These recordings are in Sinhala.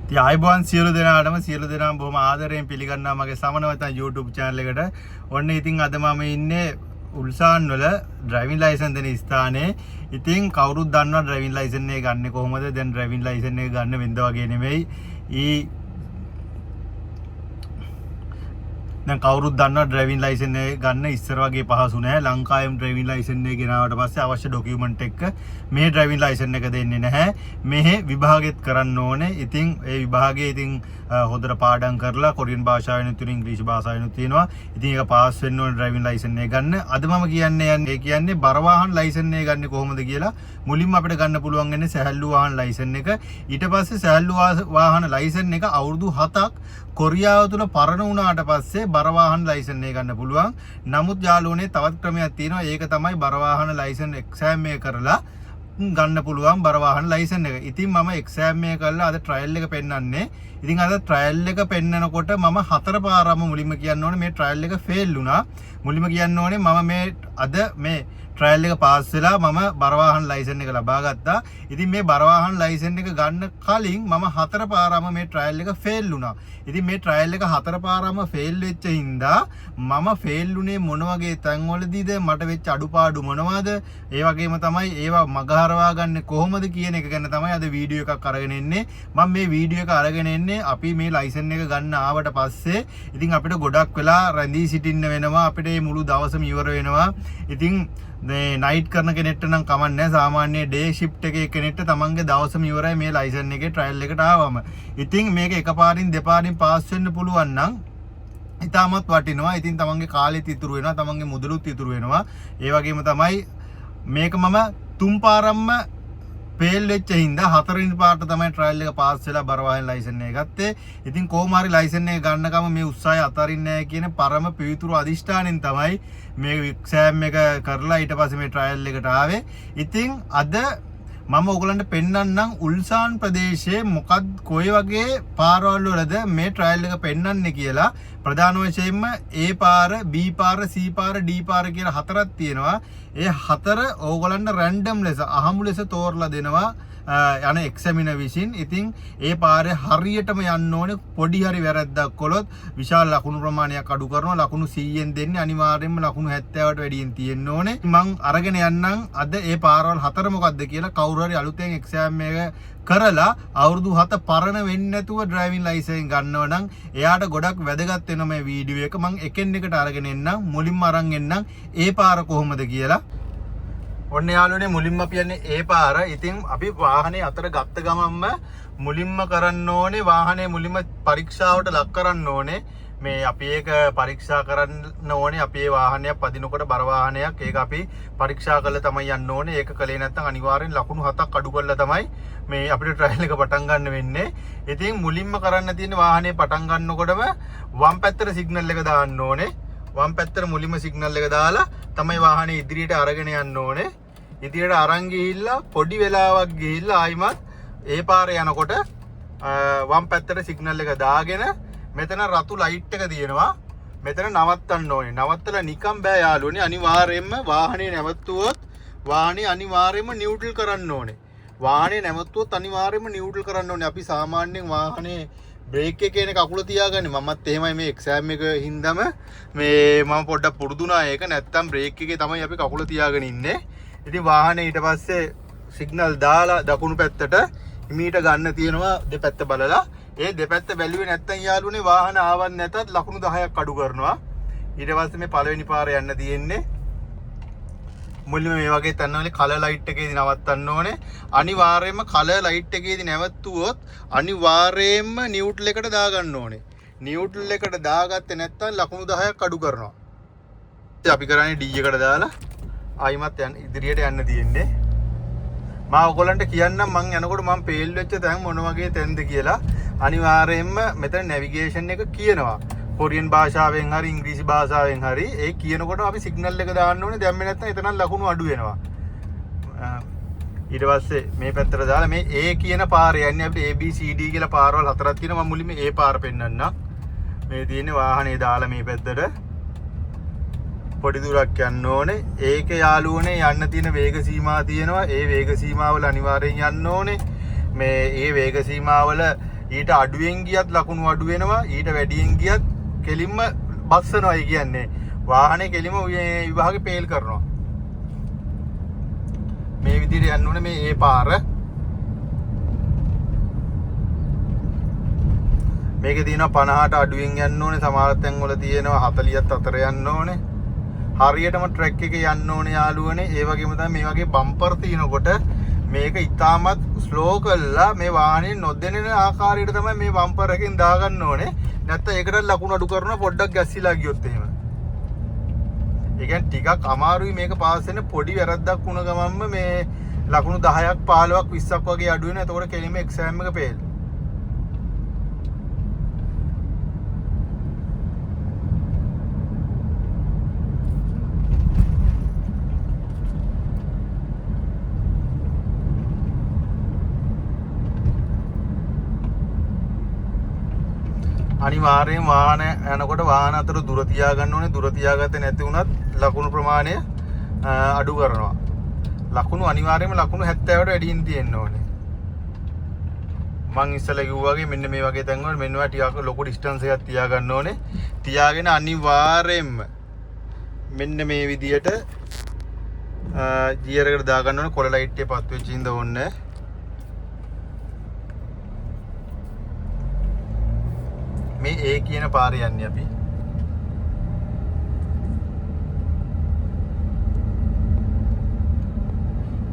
ඉතින් ආයිබෝන් සියලු දෙනාම බොහොම ආදරයෙන් පිළිගන්නවා මගේ සමනවත YouTube channel එකට. ඔන්න ඉතින් අද මම ඉන්නේ උල්සාන් වල ඩ්‍රයිවිං ලයිසන්ස් දෙන ස්ථානයේ. ඉතින් කවුරුත් දන්නවා ඩ්‍රයිවිං ලයිසන්ස් එක ගන්න කොහොමද? දැන් ඩ්‍රයිවිං ලයිසන්ස් එක ගන්න වෙනද වගේ නෙමෙයි. දැන් කවුරුත් දන්නවා ඩ්‍රයිවිං ලයිසන්ස් එක ගන්න ඉස්සර වගේ පහසු නෑ. ලංකාවෙම ඩ්‍රයිවිං ලයිසන්ස් එක ගෙනාවට පස්සේ අවශ්‍ය ඩොකියුමන්ට් එක මේ ඩ්‍රයිවිං ලයිසන්ස් එක දෙන්නේ නැහැ. මෙහි විභාගෙත් කරන්න ඕනේ. ඉතින් ඒ විභාගයේ ඉතින් හොඳට පාඩම් කරලා කොරියන් භාෂාවෙන් තුන ඉංග්‍රීසි භාෂාවෙන් තියෙනවා. ඉතින් ඒක පාස් වෙන්න ඕනේ ඩ්‍රයිවිං ලයිසන්ස් එක ගන්න. අද මම කියන්නේ බර වාහන ලයිසන්ස් එක ගන්න කොහොමද කියලා. මුලින්ම අපිට ගන්න පුළුවන් වෙන්නේ සැහැල්ලු වාහන ලයිසන්ස් එක. ඊට පස්සේ සැහැල්ලු වාහන ලයිසන්ස් එක අවුරුදු 7ක් කොරියාව තුල පරණ වුණාට පස්සේ බර වාහන ලයිසන්ස් එක ගන්න පුළුවන්. නමුත් යාළුවනේ තවත් ක්‍රමයක් තියෙනවා. ඒක තමයි බර වාහන ලයිසන්ස් එක්සෑම් එක කරලා ගන්න පුළුවන් බර වාහන ලයිසන්ස් එක. ඉතින් මම එක්සෑම් එක කරලා අද ට්‍රයල් එක පෙන්නන්නේ. ඉතින් අද ට්‍රයල් එක පෙන්නනකොට මම 4 පාරම මුලින්ම කියන්න ඕනේ මේ ට්‍රයල් එක ෆේල් වුණා. මුලින්ම කියන්න ඕනේ මම මේ ට්‍රයල් එක පාස් වෙලා මම බර වාහන ලයිසන්ස් එක ලබා ගත්තා. ඉතින් මේ බර වාහන ලයිසන්ස් එක ගන්න කලින් මම 4 පාරම මේ ට්‍රයල් එක ෆේල් වුණා. ඉතින් මේ ට්‍රයල් එක 4 පාරම ෆේල් වෙච්ච හින්දා මම ෆේල් වුණේ මොන වගේ තැන්වලදීද මට වෙච්ච අඩුපාඩු මොනවද? ඒ වගේම තමයි ඒවා මගහරවා ගන්න කොහොමද කියන එක ගැන තමයි අද වීඩියෝ එකක් අරගෙන එන්නේ. මම මේ වීඩියෝ එක අරගෙන එන්නේ අපි මේ ලයිසන්ස් එක ගන්න ආවට පස්සේ ඉතින් අපිට ගොඩක් වෙලා රැඳී සිටින්න වෙනවා. අපිට මේ මුළු දවසම ඉවර වෙනවා. ඉතින් මේ නයිට් කරන කෙනෙක්ට නම් කමන්නේ සාමාන්‍ය ඩේ ෂිෆ්ට් එකේ කෙනෙක්ට තමන්ගේ දවසම ඉවරයි මේ ලයිසන්ස් එකේ ට්‍රයල් එකට ආවම. ඉතින් මේක එකපාරින් දෙපාරින් පාස් වෙන්න පුළුවන් නම් ඉතාමත් වටිනවා. ඉතින් තමන්ගේ කාලෙත් ඉතුරු වෙනවා, තමන්ගේ මුදලුත් ඉතුරු වෙනවා. ඒ වගේම තමයි මේක මම 3 පාරක්ම ෆේල් වෙච්ච හින්දා 4 වෙනි පාරට තමයි ට්‍රයල් එක පාස් වෙලා බර වාහන ලයිසන්ස් එක ගත්තේ. ඉතින් කොහොම හරි ලයිසන්ස් එක ගන්නකම මේ උත්සාහය අතරින්නේ නැහැ කියන පරම පිවිතුරු අදිෂ්ඨානෙන් තමයි මේ එක්සෑම් එක කරලා ඊට පස්සේ මේ ට්‍රයල් එකට ආවේ. ඉතින් අද මම ඔයගලන්ට පෙන්නන්නම් උල්සාන් ප්‍රදේශයේ මොකක්ද කොයි වගේ පාරවල් වලද මේ ට්‍රයල් එක පෙන්නන්නේ කියලා. ප්‍රධාන වශයෙන්ම A පාර, B පාර, C පාර, D පාර කියලා 4ක් තියෙනවා. ඒ 4 ඕගලන්ට රැන්ඩම් ලෙස අහමු ලෙස තෝරලා දෙනවා යන එක්සැමිනර් විසින්. ඉතින් ඒ පාරේ හරියටම යන්න ඕනේ. පොඩි හරි වැරද්දක් කළොත් විශාල ලකුණු ප්‍රමාණයක් අඩු කරනවා. ලකුණු 100ෙන් දෙන්නේ අනිවාර්යයෙන්ම ලකුණු 70ට වැඩියෙන් තියෙන්න ඕනේ. මං අරගෙන යන්නම් අද ඒ පාරවල් 4 මොකක්ද කියලා. කවුරු හරි අලුතෙන් එක්සෑම් එක කරලා අවුරුදු 7 පරණ වෙන්නේ නැතුව ඩ්‍රයිවිං ලයිසන්ස් ගන්නව නම් එයාට ගොඩක් වැදගත් වෙනවා මේ වීඩියෝ එක. මං එකින් එකට අරගෙන එන්නම්. මුලින්ම අරන් එන්නම් ඒ පාර කොහොමද කියලා. ඔන්න යාළුවනේ මුලින්ම කියන්නේ ඒ පාර. ඉතින් අපි වාහනේ අතර ගත්ත ගමන්ම මුලින්ම කරන්න ඕනේ වාහනේ මුලින්ම පරීක්ෂාවට ලක් කරන්න ඕනේ. මේ අපි ඒක පරීක්ෂා කරන්න ඕනේ. අපි මේ වාහනයක් පදිනකොට බර වාහනයක් ඒක අපි පරීක්ෂා කරලා තමයි යන්න ඕනේ. ඒක කලේ නැත්නම් අනිවාර්යෙන් ලකුණු 7ක් අඩු කරලා තමයි මේ අපිට ට්‍රයල් එක පටන් ගන්න වෙන්නේ. ඉතින් මුලින්ම කරන්න තියෙන්නේ වාහනේ පටන් ගන්නකොටම වම් පැත්තට සිග්නල් එක දාන්න ඕනේ. වම් පැත්තට මුලින්ම සිග්නල් එක දාලා තමයි වාහනේ ඉදිරියට අරගෙන යන්න ඕනේ. ඉදිරියට අරන් ගිහිල්ලා පොඩි වෙලාවක් ගිහිල්ලා ආයිමත් ඒ පාරේ යනකොට වම් පැත්තට සිග්නල් එක දාගෙන මෙතන රතු ලයිට් එක තියෙනවා. මෙතන නවත්තන්න ඕනේ. නවත්තලා නිකන් බෑ යාළුවනේ. අනිවාර්යයෙන්ම වාහනේ නැවතුවොත් වාහනේ අනිවාර්යයෙන්ම නියුට්‍රල් කරන්න ඕනේ. වාහනේ නැවතුවොත් අනිවාර්යයෙන්ම නියුට්‍රල් කරන්න ඕනේ. අපි සාමාන්‍යයෙන් වාහනේ බ්‍රේක් එකේ නේ කකුල තියාගන්නේ. මමත් එහෙමයි මේ එක්සෑම් එක හින්දාම මේ මම පොඩ්ඩක් පුරුදුනා ඒක. නැත්තම් බ්‍රේක් එකේ තමයි අපි කකුල තියාගෙන ඉන්නේ. ඉතින් වාහනේ ඊට පස්සේ සිග්නල් දාලා දකුණු පැත්තට හිමීට ගන්න තියෙනවා දෙපැත්ත බලලා. ඒ දෙපැත්ත බැලුවේ නැත්තම් යාළුවනේ වාහන ආවත් නැතත් ලකුණු 10ක් අඩු කරනවා. ඊට පස්සේ මේ පළවෙනි පාරේ යන්න තියෙන්නේ. මුලින්ම මේ වගේ තැන්වල කලර් ලයිට් එකේදී නවත්තන්න ඕනේ. අනිවාර්යයෙන්ම කලර් ලයිට් එකේදී නැවතුවොත් අනිවාර්යයෙන්ම නියුට්‍රල් එකට දාගන්න ඕනේ. නියුට්‍රල් එකට දාගත්තේ නැත්තම් ලකුණු 10ක් අඩු කරනවා. ඉතින් අපි කරන්නේ D එකට දාලා ආයිමත් ඉදිරියට යන්න තියෙන්නේ. මම ඔයගොල්ලන්ට කියන්නම් මං යනකොට මම ෆේල් වෙච්ච තැන් මොන වගේ තැන්ද කියලා. අනිවාර්යයෙන්ම මෙතන නැවිගේෂන් එක කියනවා. කොරියන් භාෂාවෙන් හරි ඉංග්‍රීසි භාෂාවෙන් හරි ඒ කියනකොට අපි සිග්නල් එක දාන්න ඕනේ. දැම්මේ නැත්නම් එතන ලකුණු අඩු වෙනවා. ඊට පස්සේ මේ පැත්තට දාලා මේ A කියන පාරේ යන්නේ අපිට A B C D කියලා පාරවල් 4ක් තියෙනවා. මම මුලින්ම A පාර පෙන්නන්නම්. මේ තියෙන්නේ වාහනේ දාලා මේ පැත්තට පොඩි දුරක් යන්න ඕනේ. ඒක යාළුවනේ යන්න තියෙන වේග සීමා තියෙනවා. ඒ වේග සීමාවල අනිවාර්යෙන් යන්න ඕනේ. මේ ඒ වේග සීමාවල ඊට අඩුවෙන් ගියත් ලකුණු අඩු වෙනවා. ඊට වැඩියෙන් ගියත් කෙලින්ම බස්සනවා. ඒ කියන්නේ වාහනේ කෙලින්ම විභාගේ පේල් කරනවා. මේ විදිහට යන්න ඕනේ මේ ඒ පාර. මේකේ තියෙනවා 50ට අඩුවෙන් යන්න ඕනේ. සමහර තැන්වල තියෙනවා 40ත් අතර යන්න ඕනේ. හරියටම ට්‍රැක් එකේ යන්න ඕනේ යාළුවනේ. ඒ වගේම තමයි මේ වගේ බම්පර් තියෙනකොට මේක ඉතාමත් ස්ලෝ කරලා මේ වාහනේ නොදැනෙන ආකාරයට තමයි මේ බම්පර් එකෙන් දාගන්න ඕනේ. නැත්නම් ඒකට ලකුණු අඩු කරන පොඩ්ඩක් ගැස්සිලා ගියොත් එහෙම. ඒ කියන්නේ ටිකක් අමාරුයි මේක පාස් වෙන්න. පොඩි වැරද්දක් වුණ ගමන්ම මේ ලකුණු 10ක් 15ක් 20ක් වගේ අඩු වෙනවා. එතකොට කෙලින්ම එක්සෑම් එක ෆේල්. අනිවාර්යෙන් වාහන යනකොට වාහන අතර දුර තියාගන්න ඕනේ. දුර තියාගත්තේ නැති වුණත් ලකුණු ප්‍රමාණය අඩු කරනවා. ලකුණු අනිවාර්යයෙන්ම ලකුණු 70ට වැඩියෙන් තියෙන්න ඕනේ. මං ඉස්සෙල්ලා කිව්වා වගේ මෙන්න මේ වගේ තැන් වල මෙන්න ටිකක් ලොකු ඩිස්ටන්ස් එකක් තියාගන්න ඕනේ. තියාගෙන අනිවාර්යෙන්ම මෙන්න මේ විදියට ගියර් එකට දාගන්න ඕනේ. කොළ ලයිට් එක පත් වෙච්ච ඉඳ ඕනේ. මේ ඒ කියන පාරේ යන්නේ අපි.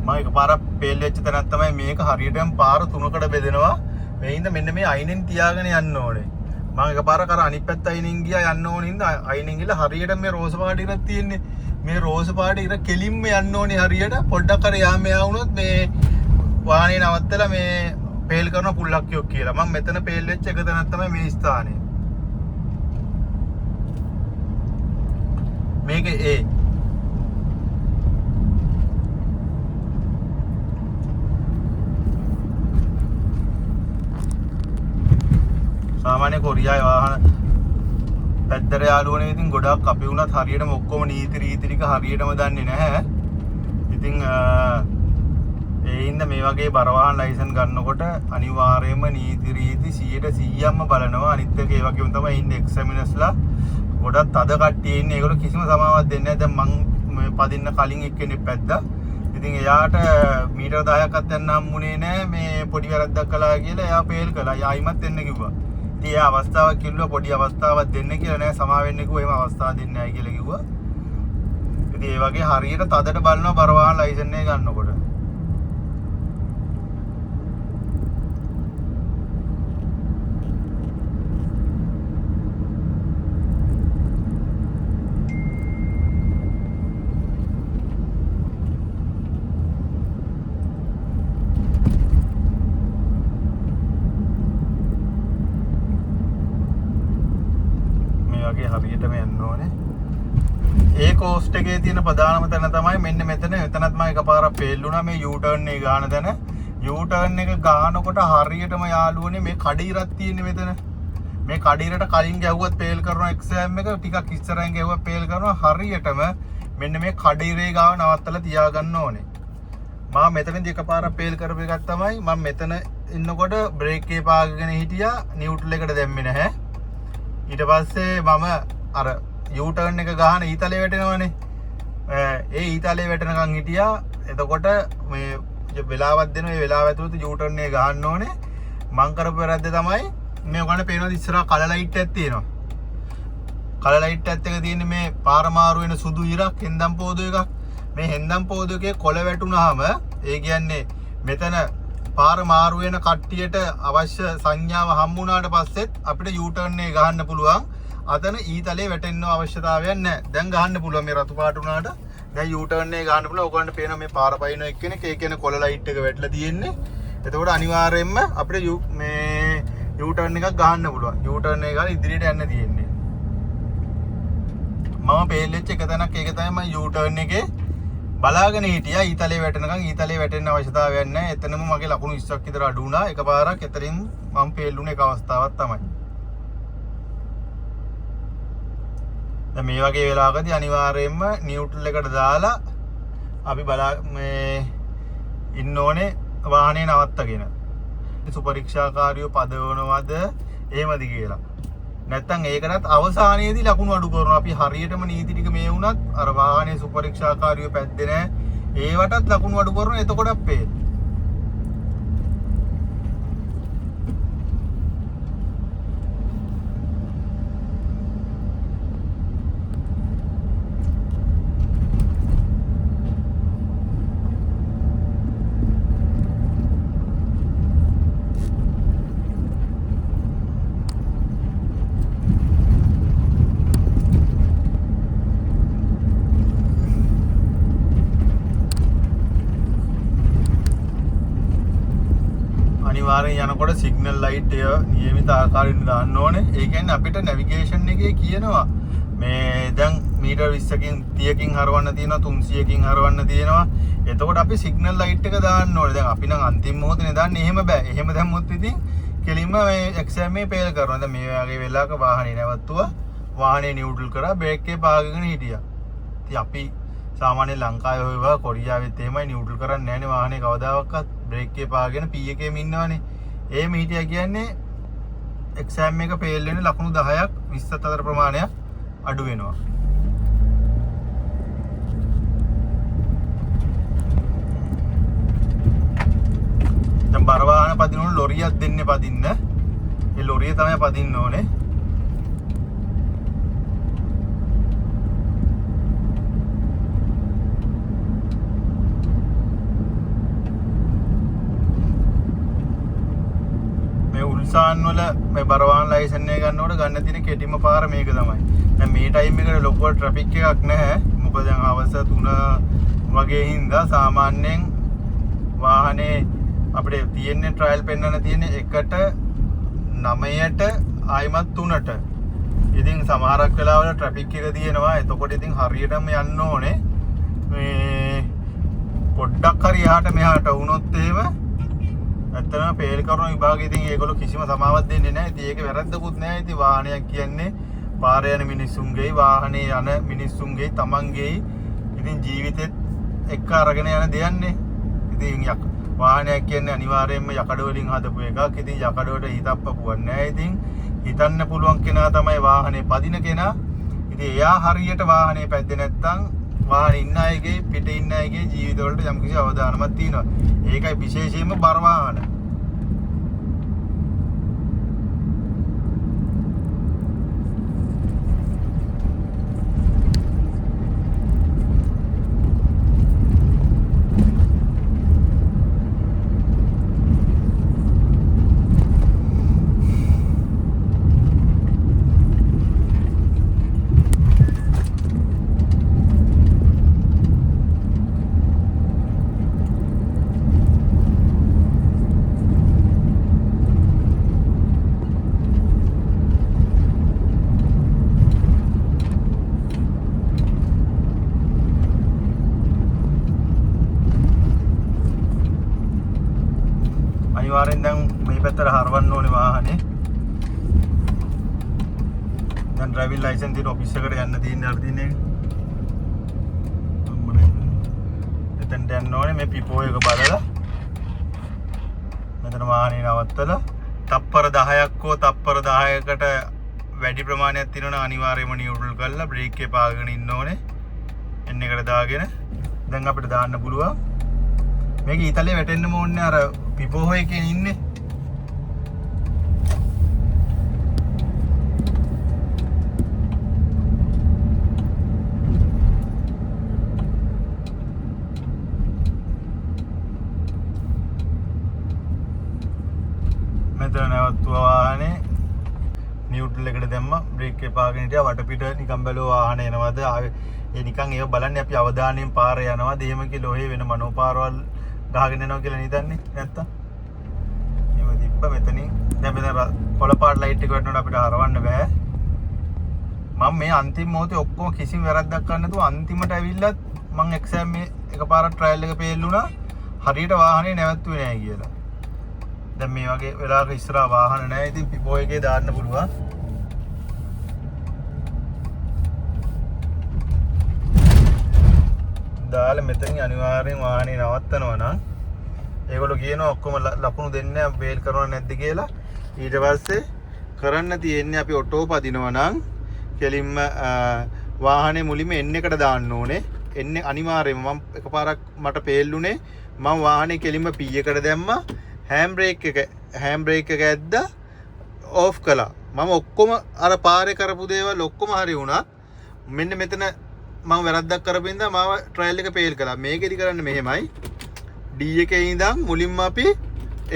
මම එකපාරක් පේල් වෙච්ච තැනක් තමයි මේක. හරියටම පාර තුනකට බෙදෙනවා. මේ ඉඳ මෙන්න මේ අයිනෙන් තියාගෙන යන්න ඕනේ. මම එකපාරක් අර අනිත් පැත්ත අයිනෙන් ගියා යන්න ඕනේ ඉඳ අයිනෙන් ගිහලා හරියට මේ රෝස පාට ඉරක් තියෙන්නේ. මේ රෝස පාට ඉර කෙලින්ම යන්න ඕනේ හරියට. පොඩ්ඩක් අර යාම යා වුණොත් මේ වාහනේ නවත්තලා මේ පේල් කරන පුල්ලක්කියක් කියලා. මම මෙතන පේල් වෙච්ච එක තැනක් තමයි මේ ස්ථානේ. මේක ඒ සාමාන්‍ය කොරියාවේ වාහන පැත්තට යාළුවනේ. ඉතින් ගොඩක් අපි වුණත් හරියටම ඔක්කොම නීති රීති ටික හරියටම දන්නේ නැහැ. ඉතින් ඒ ඉන්න මේ වගේ බර වාහන ලයිසන් ගන්නකොට අනිවාර්යයෙන්ම නීති රීති 100%ක්ම බලනවා. අනිත් එක ඒ වගේම තමයි ඉන්නේ එක්සැමිනර්ස්ලා ගොඩක් තද කට්ටිය ඉන්නේ. ඒගොල්ලෝ කිසිම සමාවක් දෙන්නේ නැහැ. දැන් මං පදින්න කලින් එක්කෙනෙක් පැද්දා. ඉතින් එයාට මීටර 10ක්වත් යන්න හම්බුනේ නැහැ. මේ පොඩි වැරද්දක් කළා කියලා එයා පේල් කළා. ආයිමත් එන්න කිව්වා. ඉතින් එයා අවස්ථාවක් කිව්වා පොඩි අවස්ථාවක් දෙන්න කියලා. නෑ සමා වෙන්න කිව්වා. එහෙම අවස්ථාවක් දෙන්නේ නැහැ කියලා කිව්වා. ඉතින් ඒ වගේ හරියට තදට බලනවා බර වාහන ලයිසන් එක ගන්නකොට. හරියටම යන්න ඕනේ. ඒ කෝස්ට් එකේ තියෙන ප්‍රධානම තැන තමයි මෙන්න මෙතන. එතනත් මම එකපාරක් ෆේල් වුණා මේ U turn එක ගාන තැන. U turn එක ගානකොට හරියටම යාළුවනේ මේ කඩීරක් තියෙන්නේ මෙතන. මේ කඩීරට කලින් ගැහුවත් ෆේල් කරනවා එක්සෑම් එක. ටිකක් ඉස්සරහින් ගැහුවත් ෆේල් කරනවා. හරියටම මෙන්න මේ කඩීරේ ගාව නවත්තලා තියාගන්න ඕනේ. මම මෙතනදී එකපාරක් ෆේල් කරපු එකක් තමයි මම මෙතන ඉන්නකොට බ්‍රේක් එක පාගගෙන හිටියා. නියුට්‍රල් එකට දැම්මේ නැහැ. ඊට පස්සේ මම අර U turn එක ගහන ඊතලේ වැටෙනවනේ. ඒ ඊතලේ වැටෙනකන් හිටියා. එතකොට මේ වෙලාවක් දෙනවා. ඒ වෙලාව ඇතුළත U turn එක ගහන්න ඕනේ. මං කරපු වැරද්ද තමයි මේ ඔයගොල්ලෝ පේනවාද ඉස්සරහා කල ලයිට් එකක් තියෙනවා. කල ලයිට් එකත් එක තියෙන්නේ මේ පාර මාරු වෙන සුදු ඉරක් හෙන්දම් පොදු එකක්. මේ හෙන්දම් පොදු එකේ කොළ වැටුනහම ඒ කියන්නේ මෙතන පාර මාරු වෙන කට්ටියට අවශ්‍ය සංඥාව හම්බුනාට පස්සෙත් අපිට U turn එක ගහන්න පුළුවන්. අතන ඊතලේ වැටෙන්න අවශ්‍යතාවයක් නැහැ. දැන් ගහන්න පුළුවන් මේ රතු පාට උනාට. දැන් U turn එක ගහන්න පුළුවන්. ඔයගොල්ලන්ට පේනවා මේ පාර පයින්න එක්කෙනෙක් ඒ කියන්නේ කොළ ලයිට් එක වැටලා තියෙන්නේ. එතකොට අනිවාර්යයෙන්ම අපිට මේ U turn එකක් ගහන්න පුළුවන්. U turn එක ගාලා ඉදිරියට යන්න තියෙන්නේ. මම පේල් වෙච්ච එක තැනක් ඒක තමයි මම U turn එකේ බලාගෙන හිටියා. ඊතලේ වැටෙනකන් ඊතලේ වැටෙන්න අවශ්‍යතාවයක් නැහැ. එතනම මගේ ලකුණු 20ක් විතර අඩු වුණා. එකපාරක් එතනින් මම පේල් වුණ එක අවස්ථාවක් තමයි. දැන් මේ වගේ වෙලාවකදී අනිවාර්යයෙන්ම නියුට්‍රල් එකට දාලා අපි මේ ඉන්න ඕනේ වාහනේ නවත්තගෙන. සුපරීක්ෂාකාරියෝ පදවනවද එහෙමද කියලා. නැත්තම් ඒකටත් අවසානයේදී ලකුණු අඩු කරනවා. අපි හරියටම නීති ටික මේ වුණත් අර වාහනේ සුපරීක්ෂාකාරියෝ පැද්දේ නැහැ. ඒවටත් ලකුණු අඩු කරනවා. එතකොට අපේ අනිවාර්යෙන් යනකොට සිග්නල් ලයිට් එක නියමිත ආකාරයෙන් දාන්න ඕනේ. ඒ කියන්නේ අපිට නැවිගේෂන් එකේ කියනවා මේ දැන් මීටර් 20කින් 30කින් හරවන්න තියෙනවා 300කින් හරවන්න තියෙනවා. එතකොට අපි සිග්නල් ලයිට් එක දාන්න ඕනේ. දැන් අපි නම් අන්තිම මොහොතේ දාන්නේ. එහෙම බෑ. එහෙම දැම්මොත් ඉතින් කෙලින්ම මේ එක්සෑම් එකේ ෆේල් කරනවා. දැන් මේ වගේ වෙලාවක වාහනේ නැවතුවා. වාහනේ නියුට්‍රල් කරා බ්‍රේක් එකේ පාගගෙන හිටියා. ඉතින් අපි සාමාන්‍ය ලංකාවේ හොයවා කොරියාවෙත් එහෙමයි නියුට්‍රල් කරන්නේ නැහැනේ වාහනේ කවදාවත්. බ්‍රේක් එකේ පාගෙන P එකේම ඉන්නවනේ. එහෙම හිටියා කියන්නේ එක්සෑම් එක ෆේල් වෙන ලකුණු 10ක් 20ත් අතර ප්‍රමාණයක් අඩු වෙනවා. දැන් බර වාහන පදිනවල ලොරියක් දෙන්නේ පදින්න. ඒ ලොරිය තමයි පදින්න ඕනේ. උල්සාන් වල මේ බර වාහන ලයිසන් එක ගන්නකොට ගන්න තියෙන කෙටිම පාර මේක තමයි. දැන් මේ ටයිම් එකට ලොකු ට්‍රැෆික් එකක් නැහැ. මොකද දැන් හවස 3 වගේ හින්දා සාමාන්‍යයෙන් වාහනේ අපිට තියෙන්නේ ට්‍රයල් පෙන්වන්න තියෙන 1ට 9ට ආයිමත් 3ට. ඉතින් සමහරක් වෙලාවල ට්‍රැෆික් එක තියෙනවා. එතකොට ඉතින් හරියටම යන්න ඕනේ. මේ පොඩ්ඩක් හරි එහාට මෙහාට වුණොත් එහෙම ඇත්තටම ෆේල් කරන විභාගයේ ඉතින් ඒගොල්ලෝ කිසිම සමාවක් දෙන්නේ නැහැ. ඉතින් ඒක වැරද්දකුත් නැහැ. ඉතින් වාහනයක් කියන්නේ පාරේ යන මිනිස්සුන්ගේ වාහනේ යන මිනිස්සුන්ගේ තමන්ගේ ඉතින් ජීවිතෙත් එක්ක අරගෙන යන දෙයක්නේ. ඉතින් වාහනයක් කියන්නේ අනිවාර්යයෙන්ම යකඩ වලින් හදපු එකක්. ඉතින් යකඩ වලට හිතප්පපුවක් නැහැ. ඉතින් හිතන්න පුළුවන් කෙනා තමයි වාහනේ පදින කෙනා. ඉතින් එයා හරියට වාහනේ පැද්දේ නැත්නම් වාහනේ ඉන්න අයගේ පිට ඉන්න අයගේ ජීවිත වලට යම්කිසි අවදානමක් තියෙනවා. ඒකයි විශේෂයෙන්ම බර වාහන. අනිවාර්යෙන් දැන් මේ පැත්තට හරවන්න ඕනේ වාහනේ. දැන් ඩ්‍රයිවිං ලයිසන්ස් තියෙන ඔෆිස් එකට යන්න තියෙන අර දිනේ. එතෙන් යන්න ඕනේ මේ පිපෝ එක බලලා. මෙතන වාහනේ නවත්තලා තප්පර 10ක් හෝ තප්පර 10කට වැඩි ප්‍රමාණයක් තියෙනවා නම් අනිවාර්යයෙන්ම නියුට්‍රල් කරලා බ්‍රේක් එකේ පාගගෙන ඉන්න ඕනේ. එන්න එකට දාගෙන දැන් අපිට දාන්න පුළුවන්. මේක ඊතලේ වැටෙන්නම ඕනේ අර පිපෝ එකේ ඉන්නේ. මෙතන නැවතුවා වාහනේ නියුට්‍රල් එකට දැම්ම බ්‍රේක් එකේ පාගෙන හිටියා. වටපිට නිකන් බැලුවා වාහනේ එනවද ආවේ ඒ නිකන් ඒව බලන්නේ අපි අවධානයෙන් පාරේ යනවාද එහෙම කියලා ඔහේ වෙන මනෝපාරවල් ගහගෙන යනවා කියලා නිදන්නේ නැත්තම් එහෙම තිබ්බ මෙතනින් දැන් මෙතන කොළ පාට ලයිට් එක වටනකොට අපිට හරවන්න බෑ. මම මේ අන්තිම මොහොතේ ඔක්කොම කිසිම වැරද්දක් කරන්න නැතුව අන්තිමට ඇවිල්ලත් මම එක්සෑම් මේ එකපාරක් ට්‍රයල් එක පෙල්ලුණා හරියට වාහනේ නැවතුනේ නැහැ කියලා. දැන් මේ වගේ වෙලාවක ඉස්සරහා වාහන නැහැ. ඉතින් පිපෝ එකේ දාන්න පුළුවන්. දාලා මෙතනින් අනිවාර්යෙන් වාහනේ නවත්තනවා නම් ඒගොල්ලෝ කියනවා ඔක්කොම ලකුණු දෙන්න වේල් කරනව නැද්ද කියලා. ඊට පස්සේ කරන්න තියෙන්නේ අපි ඔටෝ පදිනවා නම් කෙලින්ම වාහනේ මුලින්ම එන්න එකට දාන්න ඕනේ. එන්නේ අනිවාර්යයෙන්ම මම එකපාරක් මට පේල්ලුනේ මම වාහනේ කෙලින්ම P එකට දැම්මා හෑන්ඩ් බ්‍රේක් එක ඇද්දා ඕෆ් කළා. මම ඔක්කොම අර පාරේ කරපු දේවල් ඔක්කොම හරි වුණා. මෙන්න මෙතන මම වැරද්දක් කරපින්දා මාව ට්‍රයල් එක ෆේල් කළා. මේකෙදි කරන්නේ මෙහෙමයි. D එකේ ඉඳන් මුලින්ම අපි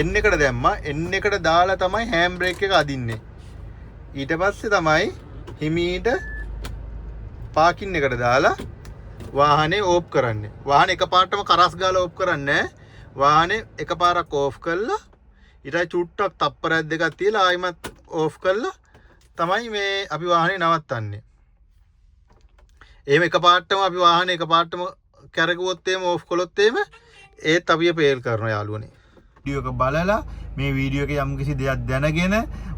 N එකට දැම්මා. N එකට දාලා තමයි හෑන්ඩ් බ්‍රේක් එක අදින්නේ. ඊට පස්සේ තමයි හිමීට පාකින් එකට දාලා වාහනේ ඕෆ් කරන්නේ. වාහනේ එකපාරටම කරස් ගාලා ඕෆ් කරන්නේ නැහැ. වාහනේ එකපාරක් ඕෆ් කළා ඊට චුට්ටක් තප්පරයක් දෙකක් තියලා ආයිමත් ඕෆ් කළා තමයි මේ අපි වාහනේ නවත්තන්නේ. එහෙම එකපාරටම අපි වාහනේ එකපාරටම කැරකුවොත් එහෙම ඕෆ් කළොත් එහෙම ඒත් අපි පේල් කරනවා යාළුවනේ. වීඩියෝ එක බලලා මේ වීඩියෝ එකේ යම් කිසි දෙයක් දැනගෙන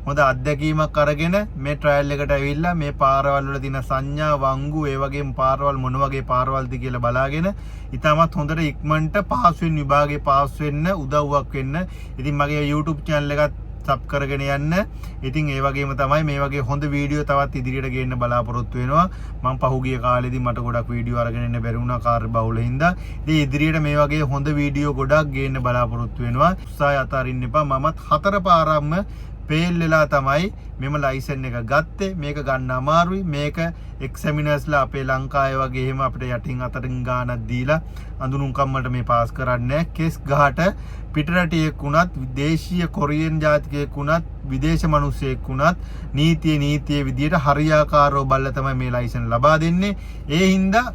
හොඳ අත්දැකීමක් අරගෙන මේ ට්‍රයල් එකට ඇවිල්ලා මේ පාරවල් වල තියෙන සංඥා වංගු ඒ වගේම පාරවල් මොන වගේ පාරවල්ද කියලා බලාගෙන ඉතාමත් හොඳට ඉක්මනට පාස් වෙන විභාගේ පාස් වෙන්න උදව්වක් වෙන්න. ඉතින් මගේ YouTube channel එකත් සබ් කරගෙන යන්න. ඉතින් ඒ වගේම තමයි මේ වගේ හොඳ වීඩියෝ තවත් ඉදිරියට ගේන්න බලාපොරොත්තු වෙනවා. මම පහුගිය කාලෙදී මට ගොඩක් වීඩියෝ අරගෙන එන්න බැරි වුණා කාර්ය බහුල හින්දා. ඉතින් ඉදිරියට මේ වගේ හොඳ වීඩියෝ ගොඩක් ගේන්න බලාපොරොත්තු වෙනවා. උත්සාහය අතාරින්න එපා. මමත් 4 පාරක්ම ෆේල් වෙලා තමයි මෙම ලයිසන් එක ගත්තේ. මේක ගන්න අමාරුයි. මේක එක්සැමිනර්ස්ලා අපේ ලංකාවේ වගේ එහෙම අපිට යටින් අතරින් ගානක් දීලා අඳුනුම් කම්මලට මේ පාස් කරන්නේ කෙස් ගහට පිටරටියෙක් වුණත් විදේශීය කොරියන් ජාතිකයෙක් වුණත් විදේශ මිනිස්සෙක් වුණත් නීතිය විදියට හරියාකාරව බලලා තමයි මේ ලයිසන් ලබා දෙන්නේ. ඒ හින්දා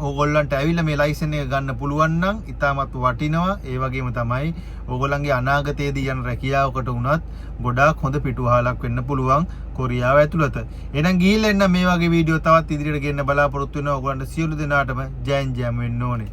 ඕගොල්ලන්ට ඇවිල්ලා මේ ලයිසන් එක ගන්න පුළුවන් නම් ඉතාමත් වටිනවා. ඒ වගේම තමයි ඕගොල්ලන්ගේ අනාගතයේදී යන රැකියාවකට වුණත් ගොඩාක් හොඳ පිටුවහලක් වෙන්න පුළුවන් කොරියාව ඇතුළත. එහෙනම් ගිහිල්ලා එන්න මේ වගේ වීඩියෝ තවත් ඉදිරියට ගෙන්න බලාපොරොත්තු වෙනවා. ඕගොල්ලන්ට සියලු දෙනාටම ජයෙන් ජයම වෙන්න ඕනේ.